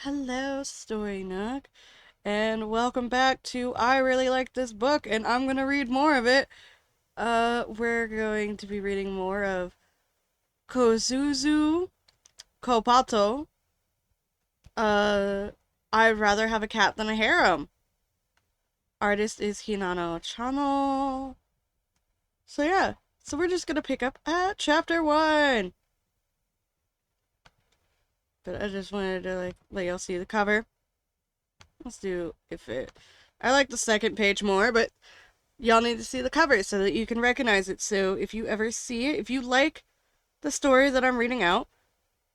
Hello, Story Nook, and welcome back to I Really Like This Book, and I'm gonna read more of it. We're going to be reading more of Kozuzu Kopato. Uh, I'd rather have a cat than a harem. Artist is Hinano Chano. So yeah, so we're just gonna pick up at chapter 1. But I just wanted to let y'all see the cover. Let's do if it. I like the second page more, but y'all need to see the cover so that you can recognize it. So if you ever see it, if you like the story that I'm reading out,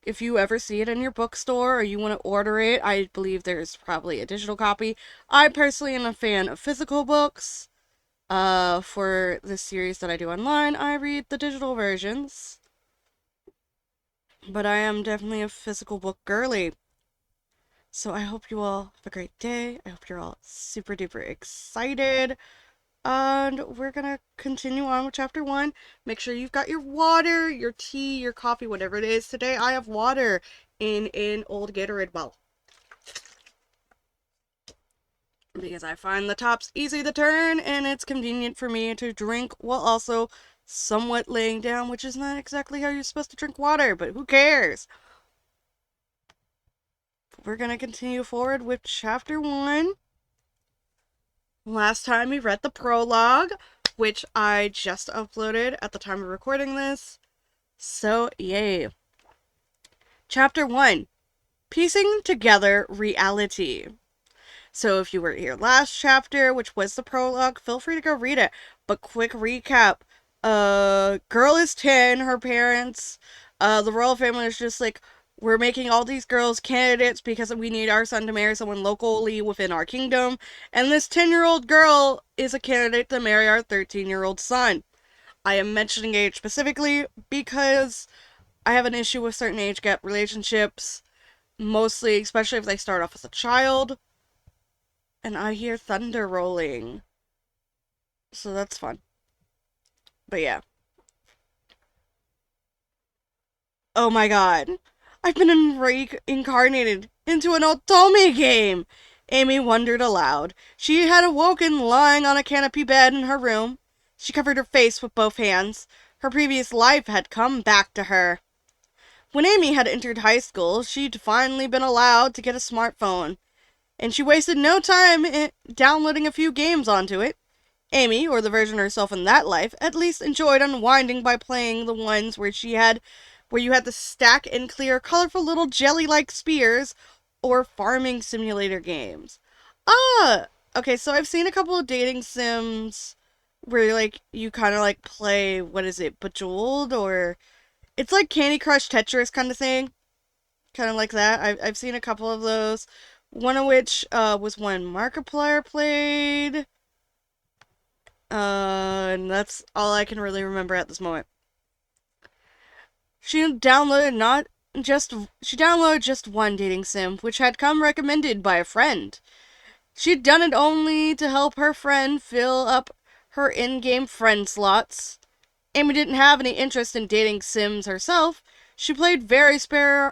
if you ever see it in your bookstore or you want to order it, I believe there's probably a digital copy. I personally am a fan of physical books. For this series that I do online, I read the digital versions. But I am definitely a physical book girly. So I hope you all have a great day. I hope you're all super duper excited. And we're gonna continue on with chapter 1. Make sure you've got your water, your tea, your coffee, whatever it is. Today I have water in an old Gatorade bottle. Because I find the top's easy to turn and it's convenient for me to drink while also somewhat laying down, which is not exactly how you're supposed to drink water, but who cares? We're gonna continue forward with chapter 1. Last time we read the prologue, which I just uploaded at the time of recording this. So, yay. Chapter 1. Piecing Together Reality. So if you were here last chapter, which was the prologue, feel free to go read it. But quick recap. Girl is 10, her parents, the royal family is just like, we're making all these girls candidates because we need our son to marry someone locally within our kingdom. And this 10-year-old girl is a candidate to marry our 13-year-old son. I am mentioning age specifically because I have an issue with certain age gap relationships, mostly, especially if they start off as a child. And I hear thunder rolling. So that's fun. But yeah. Oh my god. I've been reincarnated into an otome game! Amy wondered aloud. She had awoken lying on a canopy bed in her room. She covered her face with both hands. Her previous life had come back to her. When Amy had entered high school, she'd finally been allowed to get a smartphone, and she wasted no time in downloading a few games onto it. Amy, or the version of herself in that life, at least enjoyed unwinding by playing the ones where you had to stack and clear colorful little jelly-like spears, or farming simulator games. Ah! Okay, so I've seen a couple of dating sims where, you kind of, play, what is it, Bejeweled, or... It's like Candy Crush Tetris kind of thing. Kind of like that. I've seen a couple of those. One of which was one Markiplier played. And that's all I can really remember at this moment. She downloaded just one dating sim, which had come recommended by a friend. She'd done it only to help her friend fill up her in-game friend slots. Amy didn't have any interest in dating sims herself. She played very sporadically.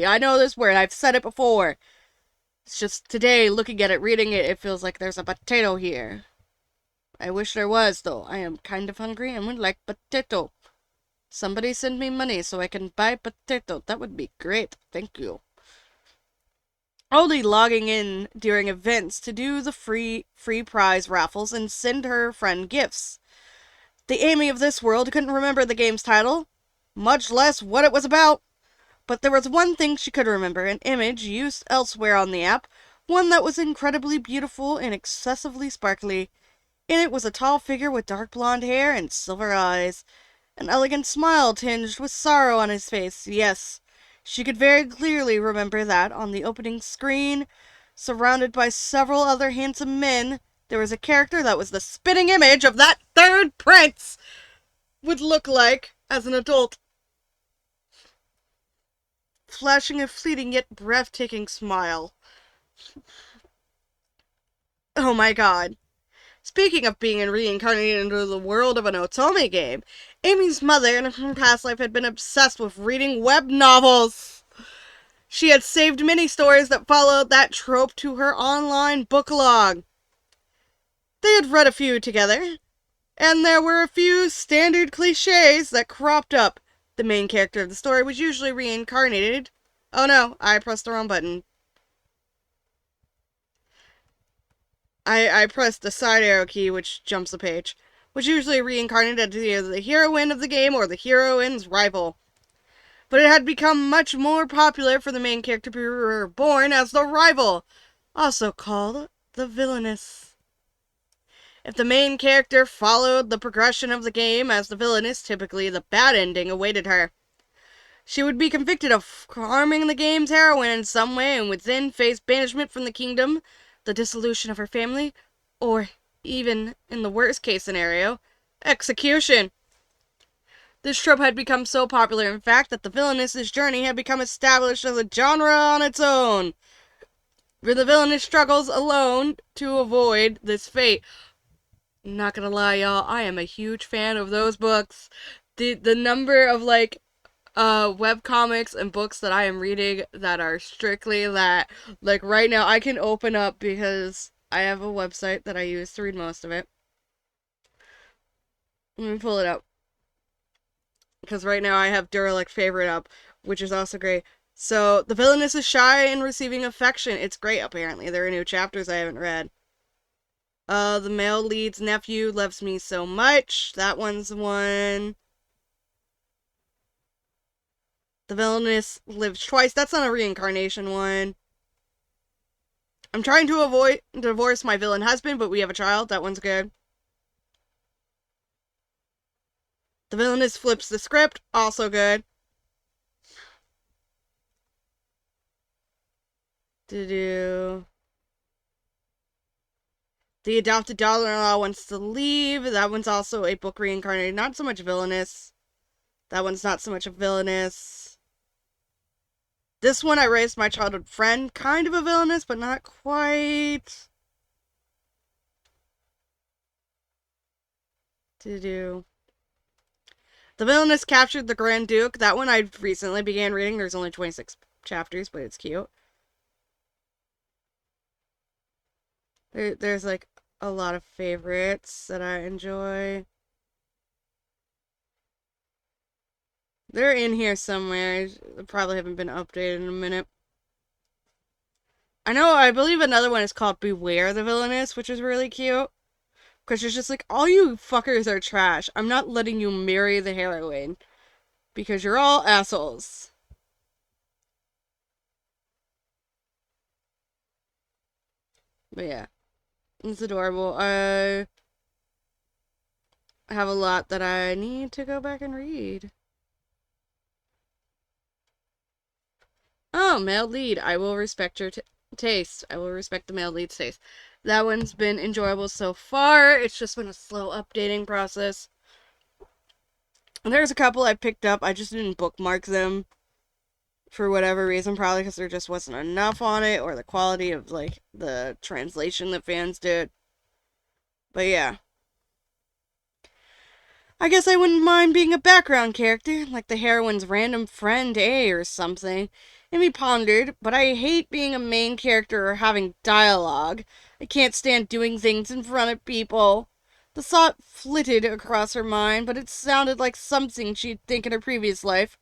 I know this word. I've said it before. It's just today, looking at it, reading it, it feels like there's a potato here. I wish there was, though. I am kind of hungry and would like potato. Somebody send me money so I can buy potato. That would be great. Thank you. Only logging in during events to do the free prize raffles and send her friend gifts. The Amy of this world couldn't remember the game's title, much less what it was about. But there was one thing she could remember, an image used elsewhere on the app, one that was incredibly beautiful and excessively sparkly. In it was a tall figure with dark blonde hair and silver eyes, an elegant smile tinged with sorrow on his face. Yes, she could very clearly remember that on the opening screen, surrounded by several other handsome men, there was a character that was the spitting image of that third prince would look like as an adult, flashing a fleeting yet breathtaking smile. Oh my god. Speaking of being reincarnated into the world of an otome game, Amy's mother in her past life had been obsessed with reading web novels. She had saved many stories that followed that trope to her online book log. They had read a few together, and there were a few standard cliches that cropped up. The main character of the story was usually reincarnated. Oh no, I pressed the wrong button. I pressed the side arrow key, which jumps the page. Was usually reincarnated as either the heroine of the game or the heroine's rival. But it had become much more popular for the main character to be reborn as the rival, also called the villainess. If the main character followed the progression of the game as the villainess, typically the bad ending awaited her. She would be convicted of harming the game's heroine in some way and would then face banishment from the kingdom, the dissolution of her family, or even, in the worst case scenario, execution. This trope had become so popular, in fact, that the villainess's journey had become established as a genre on its own, where the villainess struggles alone to avoid this fate. I'm not gonna lie, y'all, I am a huge fan of those books. The number of, web comics and books that I am reading that are strictly that, like, right now, I can open up because I have a website that I use to read most of it. Let me pull it up. Because right now I have Derelict Favorite up, which is also great. So, the villainess is shy in receiving affection. It's great, apparently. There are new chapters I haven't read. The male lead's nephew loves me so much. That one's one. The villainess lives twice. That's not a reincarnation one. I'm trying to avoid divorce my villain husband, but we have a child. That one's good. The villainess flips the script. Also good. The adopted daughter-in-law wants to leave. That one's also a book reincarnated. Not so much villainous. That one's not so much a villainous. This one, I raised my childhood friend. Kind of a villainous, but not quite. The villainess captured the Grand Duke. That one I recently began reading. There's only 26 chapters, but it's cute. There's, like, a lot of favorites that I enjoy. They're in here somewhere. They probably haven't been updated in a minute. I believe another one is called Beware the Villainess, which is really cute. Because it's just like, all you fuckers are trash. I'm not letting you marry the heroine. Because you're all assholes. But yeah. It's adorable. I have a lot that I need to go back and read. Oh, male lead. I will respect your taste. I will respect the male lead's taste. That one's been enjoyable so far. It's just been a slow updating process. And there's a couple I picked up. I just didn't bookmark them for whatever reason. Probably because there just wasn't enough on it, or the quality of, like, the translation that fans did. But yeah. I guess I wouldn't mind being a background character, like the heroine's random friend A or something. Amy pondered, but I hate being a main character or having dialogue. I can't stand doing things in front of people. The thought flitted across her mind, but it sounded like something she'd think in her previous life.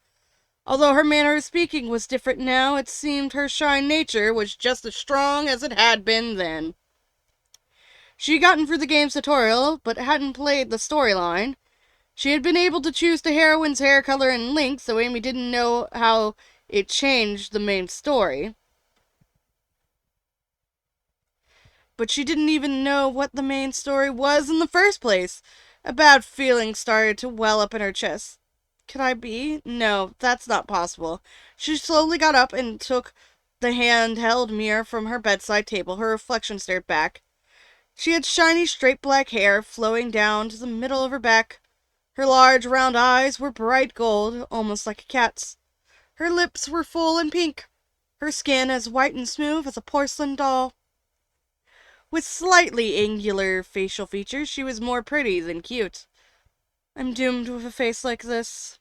Although her manner of speaking was different now, it seemed her shy nature was just as strong as it had been then. She'd gotten through the game's tutorial, but hadn't played the storyline. She had been able to choose the heroine's hair color and length, so Amy didn't know how it changed the main story. But she didn't even know what the main story was in the first place. A bad feeling started to well up in her chest. Could I be? No, that's not possible. She slowly got up and took the handheld mirror from her bedside table. Her reflection stared back. She had shiny, straight black hair flowing down to the middle of her back. Her large, round eyes were bright gold, almost like a cat's. Her lips were full and pink. Her skin as white and smooth as a porcelain doll. With slightly angular facial features, she was more pretty than cute. I'm doomed with a face like this.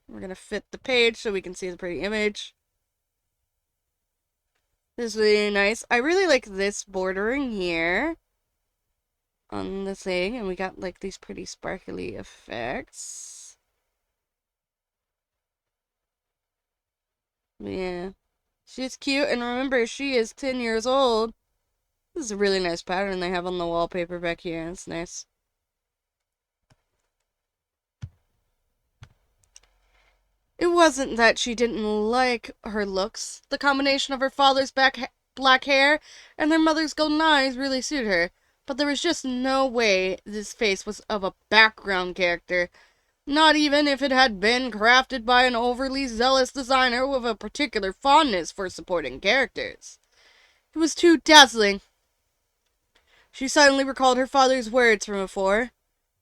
We're gonna fit the page so we can see the pretty image. This is really nice. I really like this bordering here on the thing, and we got like these pretty sparkly effects. Yeah. She's cute, and remember, she is 10 years old. This is a really nice pattern they have on the wallpaper back here. It's nice. It wasn't that she didn't like her looks. The combination of her father's black hair and her mother's golden eyes really suited her. But there was just no way this face was of a background character. Not even if it had been crafted by an overly zealous designer with a particular fondness for supporting characters. It was too dazzling. She suddenly recalled her father's words from before.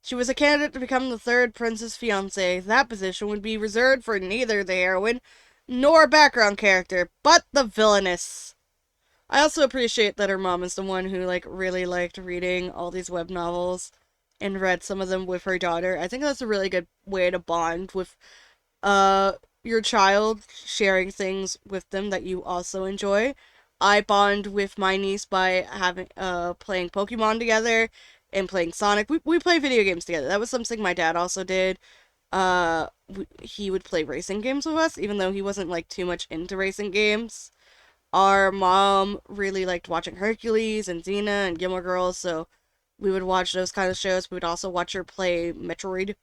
She was a candidate to become the third prince's fiancée. That position would be reserved for neither the heroine nor background character, but the villainess. I also appreciate that her mom is the one who, like, really liked reading all these web novels and read some of them with her daughter. I think that's a really good way to bond with, your child, sharing things with them that you also enjoy. I bond with my niece by playing Pokemon together and playing Sonic. We play video games together. That was something my dad also did. He would play racing games with us, even though he wasn't, like, too much into racing games. Our mom really liked watching Hercules and Xena and Gilmore Girls, so we would watch those kind of shows. We would also watch her play Metroid.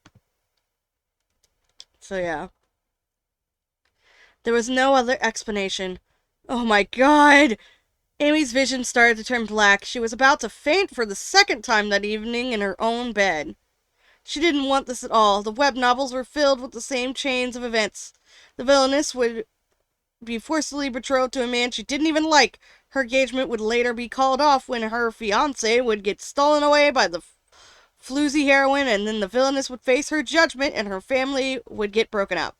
So yeah. There was no other explanation. Oh my god! Amy's vision started to turn black. She was about to faint for the second time that evening in her own bed. She didn't want this at all. The web novels were filled with the same chains of events. The villainess would be forcibly betrothed to a man she didn't even like. Her engagement would later be called off when her fiancé would get stolen away by the floozy heroine, and then the villainess would face her judgment and her family would get broken up.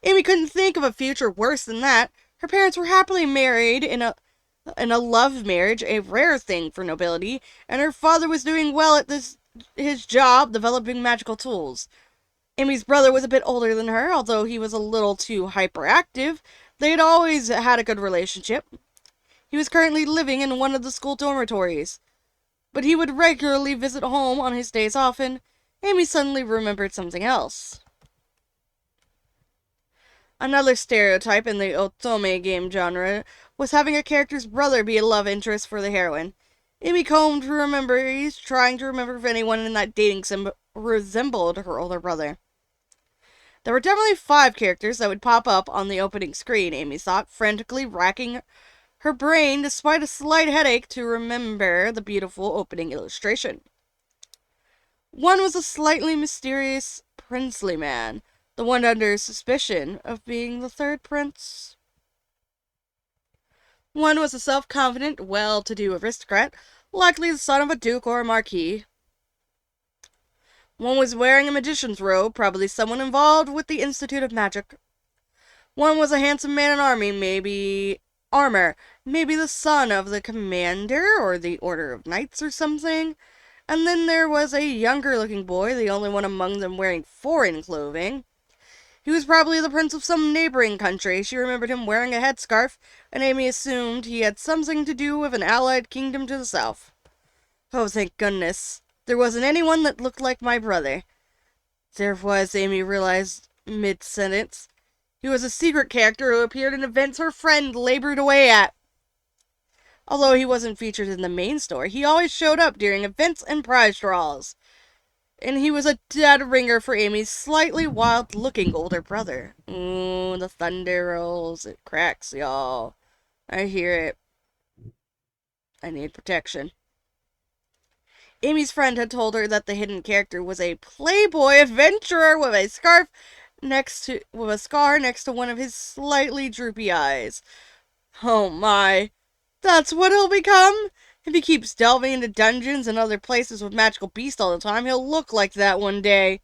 Amy couldn't think of a future worse than that. Her parents were happily married in a love marriage, a rare thing for nobility, and her father was doing well at his job developing magical tools. Amy's brother was a bit older than her, although he was a little too hyperactive. They had always had a good relationship. He was currently living in one of the school dormitories, but he would regularly visit home on his days off, and Amy suddenly remembered something else. Another stereotype in the otome game genre was having a character's brother be a love interest for the heroine. Amy combed her memories, trying to remember if anyone in that dating sim resembled her older brother. There were definitely 5 characters that would pop up on the opening screen, Amy thought, frantically racking her brain despite a slight headache to remember the beautiful opening illustration. One was a slightly mysterious princely man, the one under suspicion of being the third prince. One was a self-confident, well-to-do aristocrat, likely the son of a duke or a marquis. One was wearing a magician's robe, probably someone involved with the Institute of Magic. One was a handsome man in army, maybe the son of the commander or the Order of Knights or something. And then there was a younger-looking boy, the only one among them wearing foreign clothing. He was probably the prince of some neighboring country. She remembered him wearing a headscarf, and Amy assumed he had something to do with an allied kingdom to the south. Oh, thank goodness. There wasn't anyone that looked like my brother. There was, Amy realized mid-sentence. He was a secret character who appeared in events her friend labored away at. Although he wasn't featured in the main story, he always showed up during events and prize draws. And he was a dead ringer for Amy's slightly wild-looking older brother. Ooh, the thunder rolls. It cracks, y'all. I hear it. I need protection. Amy's friend had told her that the hidden character was a playboy adventurer with a scar next to one of his slightly droopy eyes. Oh my. That's what he'll become? If he keeps delving into dungeons and other places with magical beasts all the time, he'll look like that one day.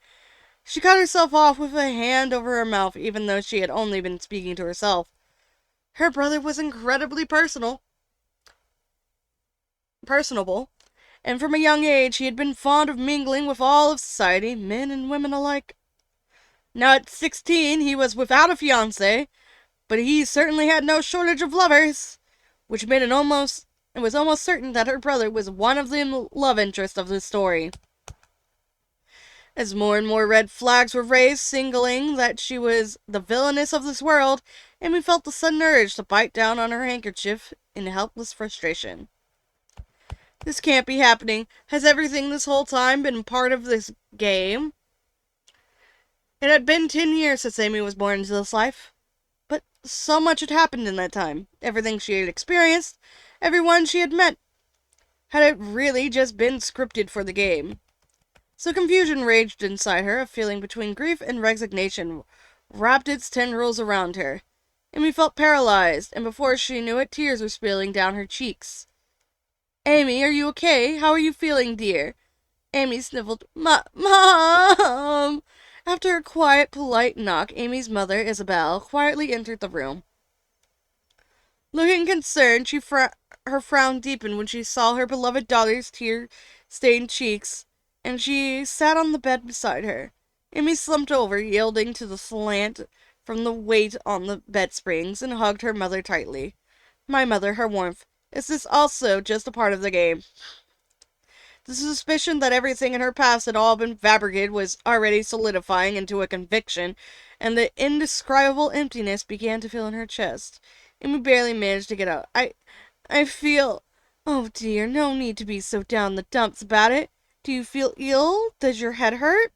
She cut herself off with a hand over her mouth, even though she had only been speaking to herself. Her brother was incredibly personable, and from a young age he had been fond of mingling with all of society, men and women alike. Now at 16 he was without a fiancée, but he certainly had no shortage of lovers, which made it was almost certain that her brother was one of the love interests of the story. As more and more red flags were raised, signaling that she was the villainess of this world, Amy felt the sudden urge to bite down on her handkerchief in helpless frustration. This can't be happening. Has everything this whole time been part of this game? It had been 10 years since Amy was born into this life, but so much had happened in that time. Everything she had experienced, everyone she had met. Had it really just been scripted for the game? So confusion raged inside her, a feeling between grief and resignation wrapped its tendrils around her. Amy felt paralyzed, and before she knew it, tears were spilling down her cheeks. Amy, are you okay? How are you feeling, dear? Amy sniffled, Mom! After a quiet, polite knock, Amy's mother, Isabel, quietly entered the room. Looking concerned, her frown deepened when she saw her beloved daughter's tear-stained cheeks, and she sat on the bed beside her. Amy slumped over, yielding to the slant from the weight on the bed springs, and hugged her mother tightly. My mother, her warmth. Is this also just a part of the game? The suspicion that everything in her past had all been fabricated was already solidifying into a conviction, and the indescribable emptiness began to fill in her chest. Amy barely managed to get out. I feel... Oh dear, no need to be so down the dumps about it. Do you feel ill? Does your head hurt?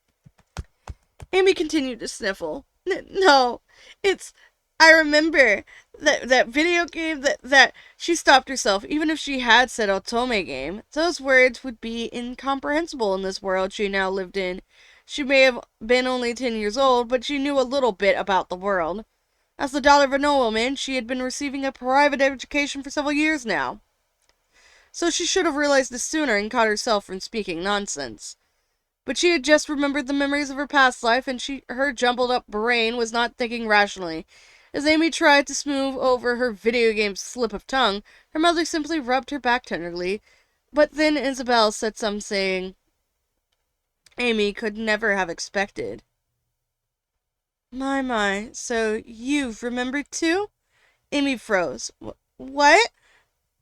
Amy continued to sniffle. No, it's... I remember that video game that she stopped herself. Even if she had said otome game, those words would be incomprehensible in this world she now lived in. She may have been only 10 years old, but she knew a little bit about the world. As the daughter of a nobleman, she had been receiving a private education for several years now. So she should have realized this sooner and caught herself from speaking nonsense. But she had just remembered the memories of her past life, and her jumbled-up brain was not thinking rationally. As Amy tried to smooth over her video game slip of tongue, her mother simply rubbed her back tenderly. But then Isabel said something Amy could never have expected. My, so you've remembered too? Amy froze. What?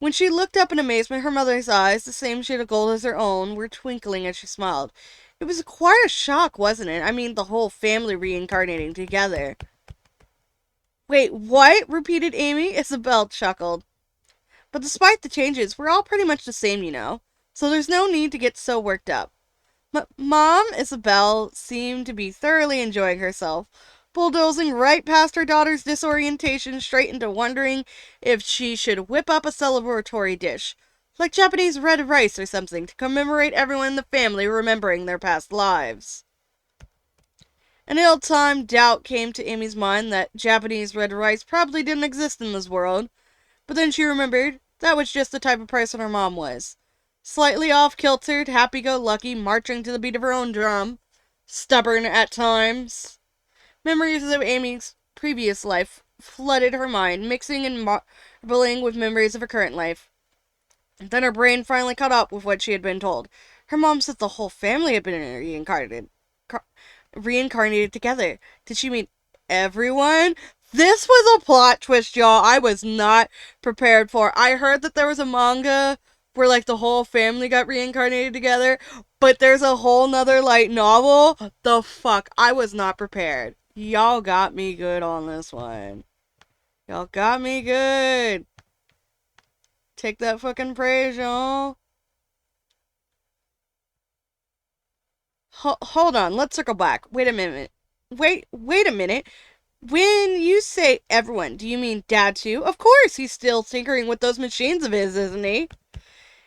When she looked up in amazement, her mother's eyes, the same shade of gold as her own, were twinkling as she smiled. It was quite a shock, wasn't it? I mean, the whole family reincarnating together. Wait, what? Repeated Amy. Isabel chuckled. But despite the changes, we're all pretty much the same, you know. So there's no need to get so worked up. Mom, Isabel seemed to be thoroughly enjoying herself, bulldozing right past her daughter's disorientation straight into wondering if she should whip up a celebratory dish, like Japanese red rice or something, to commemorate everyone in the family remembering their past lives. An ill-timed doubt came to Amy's mind that Japanese red rice probably didn't exist in this world, but then she remembered that was just the type of person her mom was. Slightly off-kiltered, happy-go-lucky, marching to the beat of her own drum. Stubborn at times. Memories of Amy's previous life flooded her mind, mixing and marbling with memories of her current life. Then her brain finally caught up with what she had been told. Her mom said the whole family had been reincarnated together. Did she mean everyone? This was a plot twist, y'all, I was not prepared for. I heard that there was a manga where, like, the whole family got reincarnated together, but there's a whole nother, like, novel. The fuck? I was not prepared. Y'all got me good on this one. Y'all got me good. Take that fucking praise, y'all. Hold on, let's circle back. Wait a minute. Wait a minute. When you say everyone, do you mean Dad too? Of course, he's still tinkering with those machines of his, isn't he?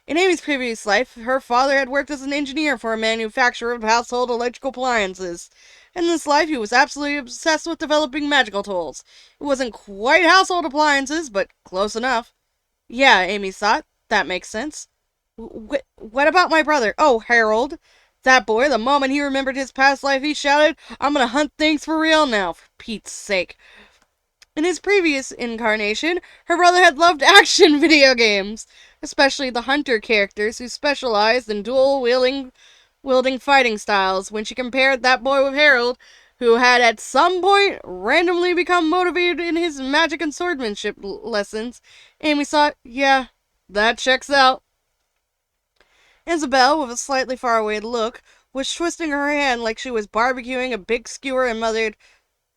In Amy's previous life, her father had worked as an engineer for a manufacturer of household electrical appliances. In this life, he was absolutely obsessed with developing magical tools. It wasn't quite household appliances, but close enough. Yeah, Amy thought. That makes sense. What about my brother? Oh, Harold. That boy, the moment he remembered his past life, he shouted, I'm gonna hunt things for real now, for Pete's sake. In his previous incarnation, her brother had loved action video games, especially the hunter characters who specialized in wielding fighting styles. When she compared that boy with Harold, who had at some point randomly become motivated in his magic and swordsmanship lessons, Amy thought, yeah, that checks out. Isabel, with a slightly faraway look, was twisting her hand like she was barbecuing a big skewer and muttered,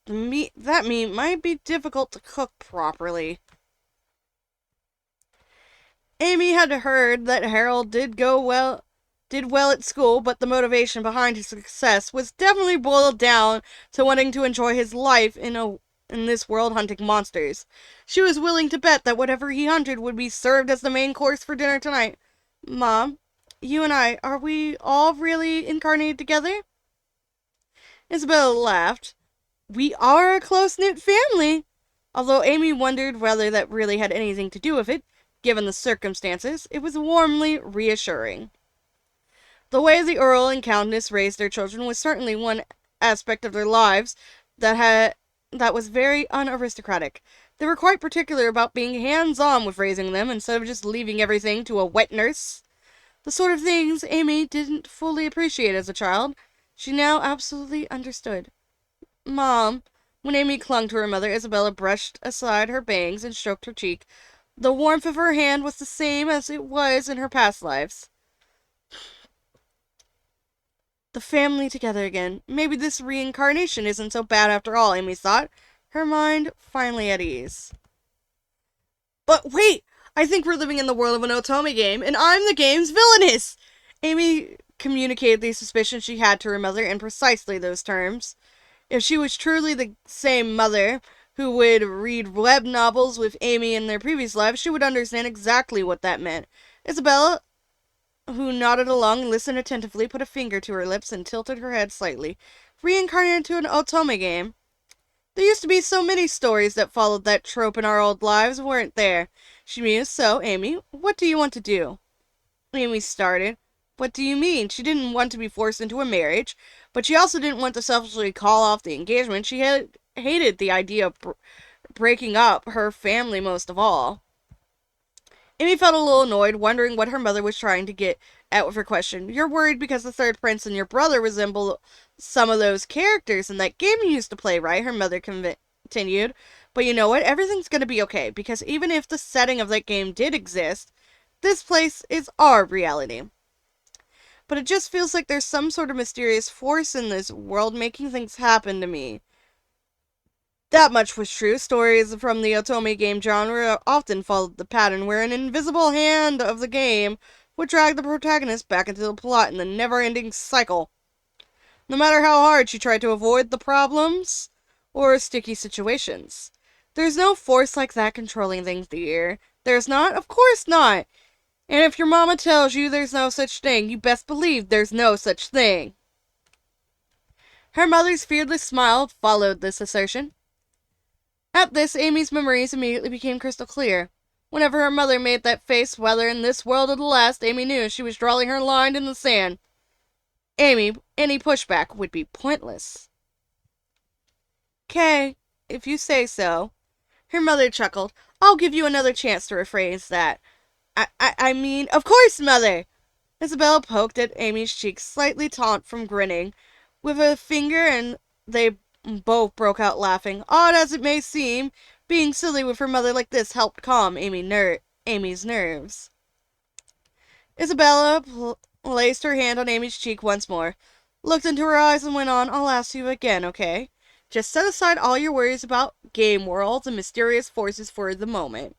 that meat might be difficult to cook properly. Amy had heard that Harold did well at school, but the motivation behind his success was definitely boiled down to wanting to enjoy his life in this world hunting monsters. She was willing to bet that whatever he hunted would be served as the main course for dinner tonight. Mom, you and I, are we all really incarnated together? Isabella laughed. We are a close-knit family. Although Amy wondered whether that really had anything to do with it, given the circumstances, it was warmly reassuring. The way the Earl and Countess raised their children was certainly one aspect of their lives that was very unaristocratic. They were quite particular about being hands-on with raising them instead of just leaving everything to a wet nurse. The sort of things Amy didn't fully appreciate as a child, she now absolutely understood. Mom. When Amy clung to her mother, Isabella brushed aside her bangs and stroked her cheek. The warmth of her hand was the same as it was in her past lives. The family together again. Maybe this reincarnation isn't so bad after all, Amy thought, her mind finally at ease. But wait! I think we're living in the world of an Otome game, and I'm the game's villainess! Amy communicated the suspicions she had to her mother in precisely those terms. If she was truly the same mother who would read web novels with Amy in their previous lives, she would understand exactly what that meant. Isabella, who nodded along and listened attentively, put a finger to her lips and tilted her head slightly. Reincarnated into an Otome game. There used to be so many stories that followed that trope in our old lives, weren't there? She mused. So, Amy, what do you want to do? Amy started. What do you mean? She didn't want to be forced into a marriage, but she also didn't want to selfishly call off the engagement. She hated the idea of breaking up her family most of all. Amy felt a little annoyed, wondering what her mother was trying to get at with her question. You're worried because the third prince and your brother resemble some of those characters in that game you used to play, right? Her mother continued. But you know what? Everything's going to be okay, because even if the setting of that game did exist, this place is our reality. But it just feels like there's some sort of mysterious force in this world making things happen to me. That much was true. Stories from the Otome game genre often followed the pattern where an invisible hand of the game would drag the protagonist back into the plot in the never-ending cycle. No matter how hard she tried to avoid the problems or sticky situations. There's no force like that controlling things, dear. There's not? Of course not! And if your mama tells you there's no such thing, you best believe there's no such thing. Her mother's fearless smile followed this assertion. At this, Amy's memories immediately became crystal clear. Whenever her mother made that face, whether in this world or the last, Amy knew she was drawing her line in the sand. Amy, any pushback would be pointless. "'Kay, if you say so." Her mother chuckled. "I'll give you another chance to rephrase that. I mean, of course, Mother!" Isabella poked at Amy's cheek, slightly taut from grinning, with a finger, and they both broke out laughing. Odd as it may seem, being silly with her mother like this helped calm Amy's nerves. Isabella placed her hand on Amy's cheek once more, looked into her eyes, and went on, "I'll ask you again, okay? Just set aside all your worries about game worlds and mysterious forces for the moment.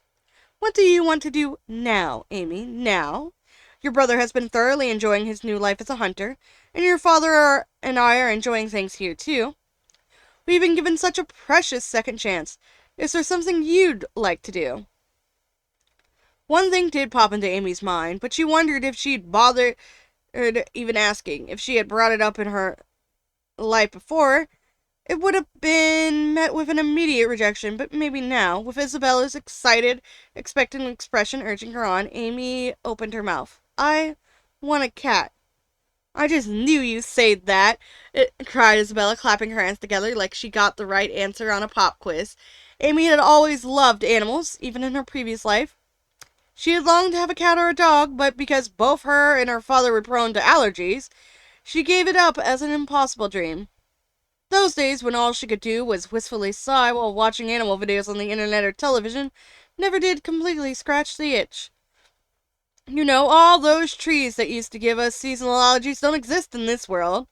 What do you want to do now, Amy? Now? Your brother has been thoroughly enjoying his new life as a hunter, and your father and I are enjoying things here, too. We've been given such a precious second chance. Is there something you'd like to do?" One thing did pop into Amy's mind, but she wondered if she'd bothered even asking. If she had brought it up in her life before, it would have been met with an immediate rejection, but maybe now, with Isabella's excited, expectant expression urging her on, Amy opened her mouth. "I want a cat." "I just knew you'd say that," cried Isabella, clapping her hands together like she got the right answer on a pop quiz. Amy had always loved animals, even in her previous life. She had longed to have a cat or a dog, but because both her and her father were prone to allergies, she gave it up as an impossible dream. Those days when all she could do was wistfully sigh while watching animal videos on the internet or television never did completely scratch the itch. You know, all those trees that used to give us seasonal allergies don't exist in this world.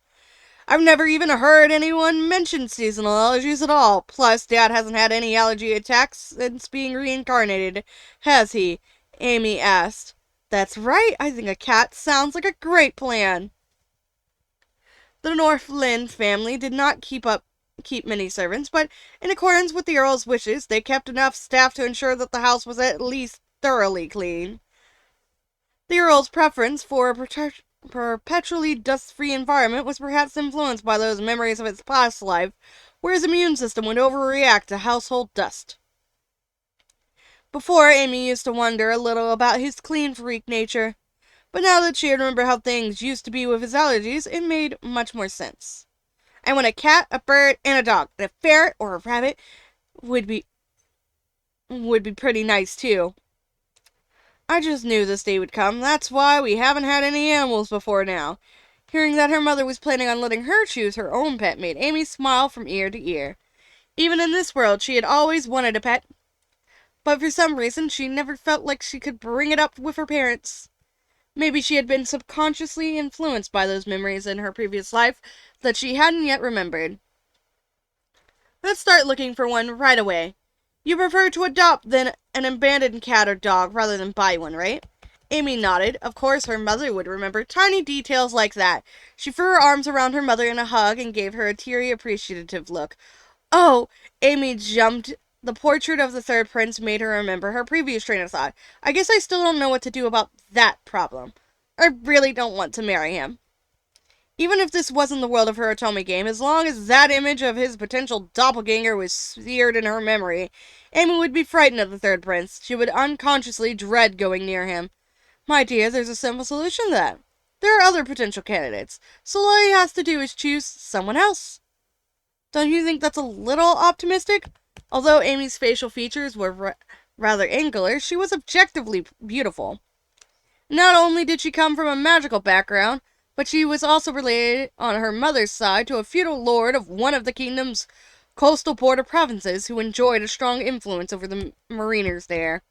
I've never even heard anyone mention seasonal allergies at all. Plus, Dad hasn't had any allergy attacks since being reincarnated, has he? Amy asked. That's right, I think a cat sounds like a great plan. The Northland family did not keep many servants, but in accordance with the Earl's wishes, they kept enough staff to ensure that the house was at least thoroughly clean. The Earl's preference for a perpetually dust-free environment was perhaps influenced by those memories of his past life, where his immune system would overreact to household dust. Before, Amy used to wonder a little about his clean freak nature, but now that she had remembered how things used to be with his allergies, it made much more sense. And when a cat, a bird, and a dog, and a ferret or a rabbit would be pretty nice too. I just knew this day would come. That's why we haven't had any animals before now. Hearing that her mother was planning on letting her choose her own pet made Amy smile from ear to ear. Even in this world, she had always wanted a pet, but for some reason she never felt like she could bring it up with her parents. Maybe she had been subconsciously influenced by those memories in her previous life that she hadn't yet remembered. Let's start looking for one right away. You prefer to adopt then an abandoned cat or dog rather than buy one, right? Amy nodded. Of course, her mother would remember tiny details like that. She threw her arms around her mother in a hug and gave her a teary, appreciative look. Oh, Amy jumped. The portrait of the third prince made her remember her previous train of thought. I guess I still don't know what to do about that problem. I really don't want to marry him. Even if this wasn't the world of her Otome game, as long as that image of his potential doppelganger was seared in her memory, Amy would be frightened of the third prince. She would unconsciously dread going near him. My dear, there's a simple solution to that. There are other potential candidates, so all he has to do is choose someone else. Don't you think that's a little optimistic? Although Amy's facial features were rather angular, she was objectively beautiful. Not only did she come from a magical background, but she was also related on her mother's side to a feudal lord of one of the kingdom's coastal border provinces who enjoyed a strong influence over the mariners there.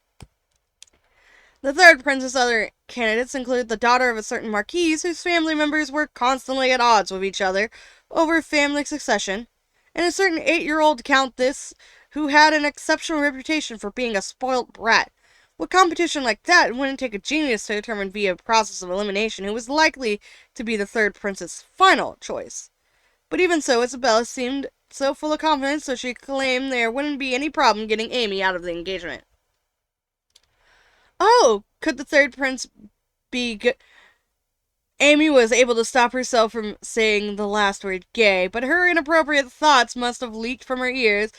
The third prince's other candidates included the daughter of a certain marquis whose family members were constantly at odds with each other over family succession, and a certain 8-year-old countess who had an exceptional reputation for being a spoilt brat. With competition like that, it wouldn't take a genius to determine via a process of elimination who was likely to be the third prince's final choice. But even so, Isabella seemed so full of confidence, so she claimed there wouldn't be any problem getting Amy out of the engagement. Oh, could the third prince be good? Amy was able to stop herself from saying the last word gay, but her inappropriate thoughts must have leaked from her ears.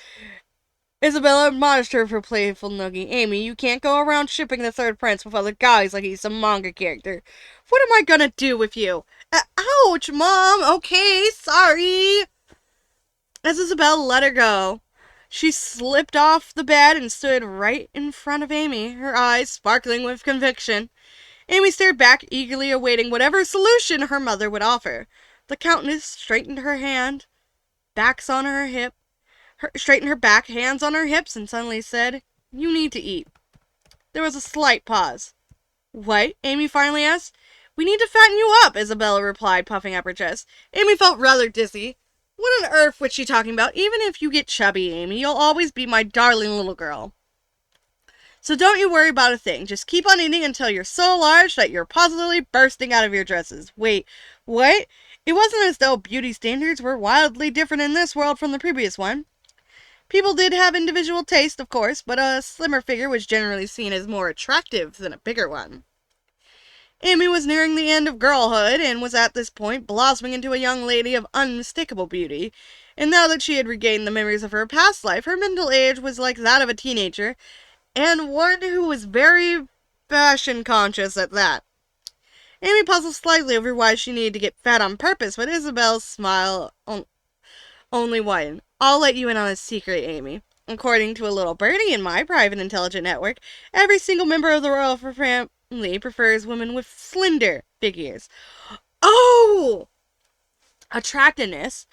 Isabella admonished her for playful nugging. Amy, you can't go around shipping the third prince with other guys like he's some manga character. What am I gonna do with you? Ouch, Mom! Okay, sorry! As Isabella let her go, she slipped off the bed and stood right in front of Amy, her eyes sparkling with conviction. Amy stared back, eagerly awaiting whatever solution her mother would offer. The countess straightened her hand, backs on her hip, straightened her back, hands on her hips, and suddenly said, "You need to eat." There was a slight pause. "What?" Amy finally asked. "We need to fatten you up," Isabella replied, puffing up her chest. Amy felt rather dizzy. What on earth was she talking about? Even if you get chubby, Amy, you'll always be my darling little girl. So don't you worry about a thing. Just keep on eating until you're so large that you're positively bursting out of your dresses. Wait, what? It wasn't as though beauty standards were wildly different in this world from the previous one. People did have individual taste, of course, but a slimmer figure was generally seen as more attractive than a bigger one. Amy was nearing the end of girlhood, and was at this point blossoming into a young lady of unmistakable beauty, and now that she had regained the memories of her past life, her mental age was like that of a teenager, and one who was very fashion conscious at that. Amy puzzled slightly over why she needed to get fat on purpose, but Isabel's smile only widened. "I'll let you in on a secret, Amy. According to a little birdie in my private intelligent network, every single member of the royal family prefers women with slender figures. Oh! Attractiveness,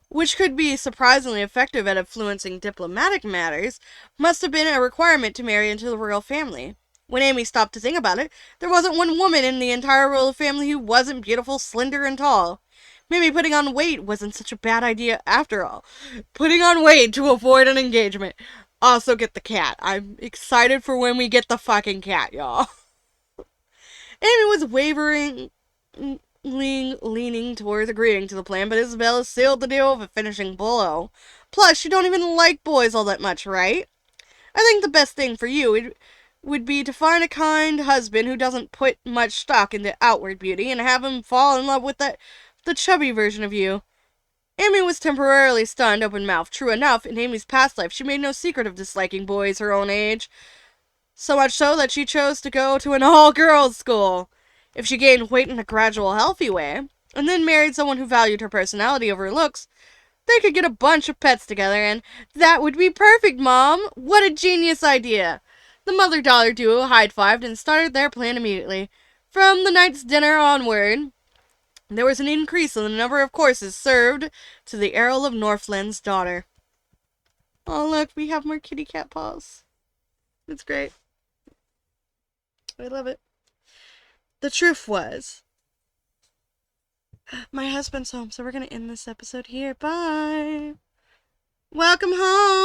which could be surprisingly effective at influencing diplomatic matters, must have been a requirement to marry into the royal family. When Amy stopped to think about it, there wasn't one woman in the entire royal family who wasn't beautiful, slender, and tall. Maybe putting on weight wasn't such a bad idea after all. Putting on weight to avoid an engagement. Also get the cat. I'm excited for when we get the fucking cat, y'all. Amy was wavering, leaning towards agreeing to the plan, but Isabella sealed the deal with a finishing blow. Plus, you don't even like boys all that much, right? I think the best thing for you would be to find a kind husband who doesn't put much stock into outward beauty and have him fall in love with the chubby version of you. Amy was temporarily stunned, open-mouthed. True enough, in Amy's past life, she made no secret of disliking boys her own age. So much so that she chose to go to an all-girls school. If she gained weight in a gradual, healthy way, and then married someone who valued her personality over looks, they could get a bunch of pets together, and that would be perfect, Mom! What a genius idea! The mother-daughter duo high-fived and started their plan immediately. From the night's dinner onward, there was an increase in the number of courses served to the Earl of Northland's daughter. Oh, look, we have more kitty cat paws. It's great. I love it. The truth was, my husband's home, so we're going to end this episode here. Bye. Welcome home.